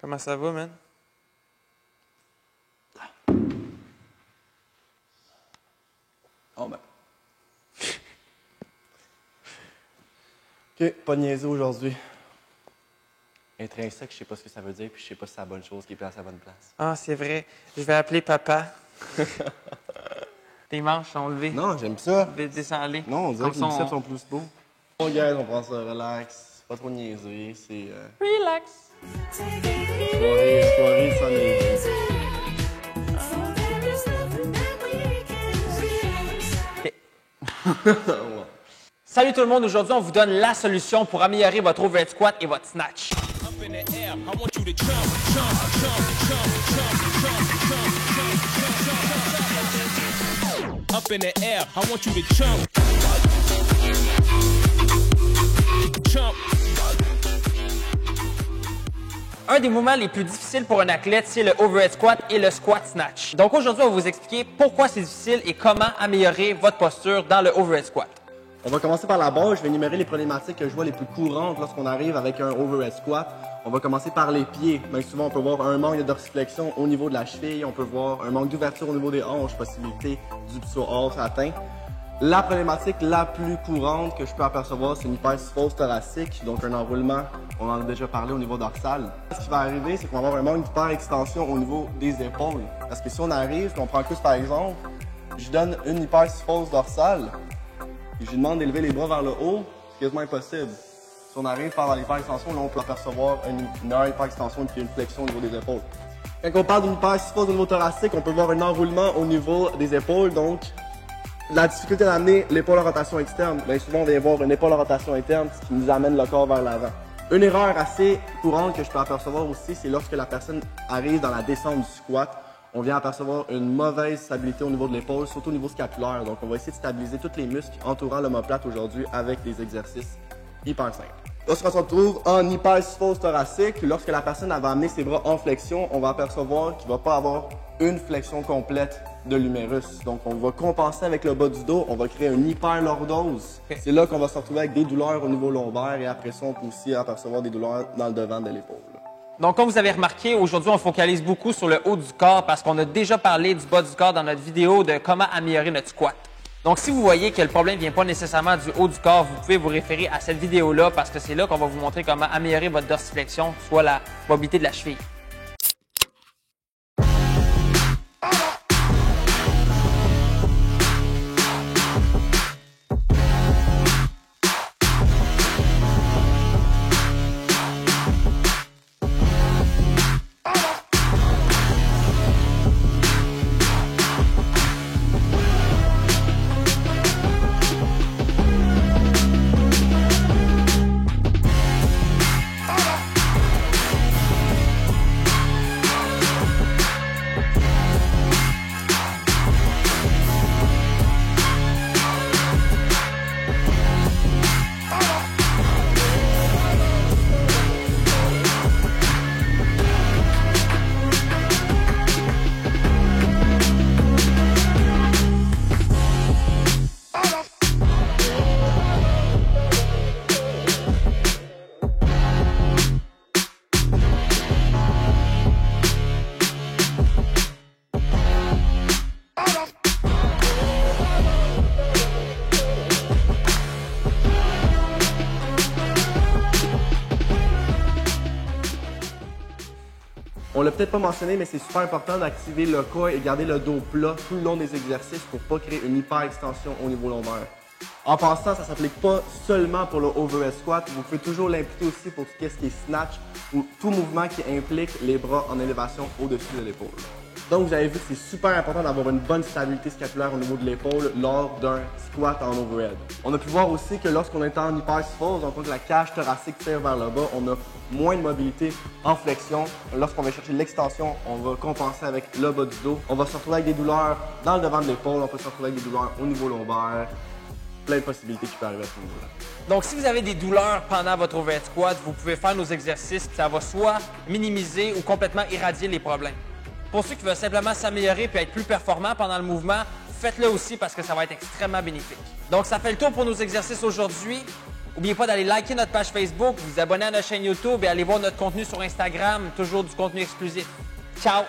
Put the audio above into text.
Comment ça va, man? Oh ben. OK, pas de niaiser aujourd'hui. Intrinsèque, je sais pas ce que ça veut dire, puis je sais pas si c'est la bonne chose qui est placée à la bonne place. Ah, c'est vrai. Je vais appeler papa. Tes manches sont levées. Non, j'aime ça. Descends-les. Non, on dirait Comme que les ça, biceps sont plus beaux. Bon, guys, on prend ça relax. Pas trop niaiser, c'est... Relax. soirée sans niaiser. OK. Salut tout le monde, aujourd'hui on vous donne la solution pour améliorer votre overhead squat et votre snatch. Up in the air, I want you to jump. Jump. Un des mouvements les plus difficiles pour un athlète, c'est le overhead squat et le squat snatch. Donc aujourd'hui, on va vous expliquer pourquoi c'est difficile et comment améliorer votre posture dans le overhead squat. On va commencer par la base. Je vais énumérer les problématiques que je vois les plus courantes lorsqu'on arrive avec un overhead squat. On va commencer par les pieds. Bien souvent, on peut voir un manque de dorsiflexion au niveau de la cheville. On peut voir un manque d'ouverture au niveau des hanches, possibilité du psoas atteint. La problématique la plus courante que je peux apercevoir, c'est une hypersyphose thoracique, donc un enroulement, on en a déjà parlé au niveau dorsal. Ce qui va arriver, c'est qu'on va avoir un manque d'hyperextension au niveau des épaules. Parce que si on arrive, on prend plus par exemple, je donne une hypersyphose dorsale, et je lui demande d'élever les bras vers le haut, c'est quasiment impossible. Si on arrive par l'hyperextension, là on peut apercevoir une hyperextension et puis une flexion au niveau des épaules. Quand on parle d'une hypersyphose au niveau thoracique, on peut voir un enroulement au niveau des épaules, donc la difficulté d'amener l'épaule en rotation externe. Bien souvent, on vient voir une épaule en rotation interne, ce qui nous amène le corps vers l'avant. Une erreur assez courante que je peux apercevoir aussi, c'est lorsque la personne arrive dans la descente du squat, on vient apercevoir une mauvaise stabilité au niveau de l'épaule, surtout au niveau scapulaire. Donc, on va essayer de stabiliser tous les muscles entourant l'omoplate aujourd'hui avec des exercices hyper simples. Lorsqu'on se retrouve en hypersyphose thoracique, lorsque la personne va amener ses bras en flexion, on va apercevoir qu'il ne va pas avoir une flexion complète de l'humérus. Donc, on va compenser avec le bas du dos, on va créer une hyperlordose. C'est là qu'on va se retrouver avec des douleurs au niveau lombaire et après ça, on peut aussi apercevoir des douleurs dans le devant de l'épaule. Donc, comme vous avez remarqué, aujourd'hui, on focalise beaucoup sur le haut du corps parce qu'on a déjà parlé du bas du corps dans notre vidéo de comment améliorer notre squat. Donc, si vous voyez que le problème ne vient pas nécessairement du haut du corps, vous pouvez vous référer à cette vidéo-là parce que c'est là qu'on va vous montrer comment améliorer votre dorsiflexion, soit la mobilité de la cheville. On l'a peut-être pas mentionné, mais c'est super important d'activer le corps et garder le dos plat tout le long des exercices pour pas créer une hyperextension au niveau lombaire. En passant, ça ne s'applique pas seulement pour le overhead squat, vous pouvez toujours l'impliquer aussi pour tout ce qui est snatch ou tout mouvement qui implique les bras en élévation au-dessus de l'épaule. Donc vous avez vu que c'est super important d'avoir une bonne stabilité scapulaire au niveau de l'épaule lors d'un squat en overhead. On a pu voir aussi que lorsqu'on est en hypersyphose, donc la cage thoracique tire vers le bas, on a moins de mobilité en flexion. Lorsqu'on va chercher l'extension, on va compenser avec le bas du dos. On va se retrouver avec des douleurs dans le devant de l'épaule, on peut se retrouver avec des douleurs au niveau lombaire. Plein de possibilités qui peuvent arriver à ce niveau-là. Donc, si vous avez des douleurs pendant votre overhead squat, vous pouvez faire nos exercices, ça va soit minimiser ou complètement irradier les problèmes. Pour ceux qui veulent simplement s'améliorer et être plus performants pendant le mouvement, faites-le aussi parce que ça va être extrêmement bénéfique. Donc, ça fait le tour pour nos exercices aujourd'hui. N'oubliez pas d'aller liker notre page Facebook, vous abonner à notre chaîne YouTube et aller voir notre contenu sur Instagram, toujours du contenu exclusif. Ciao!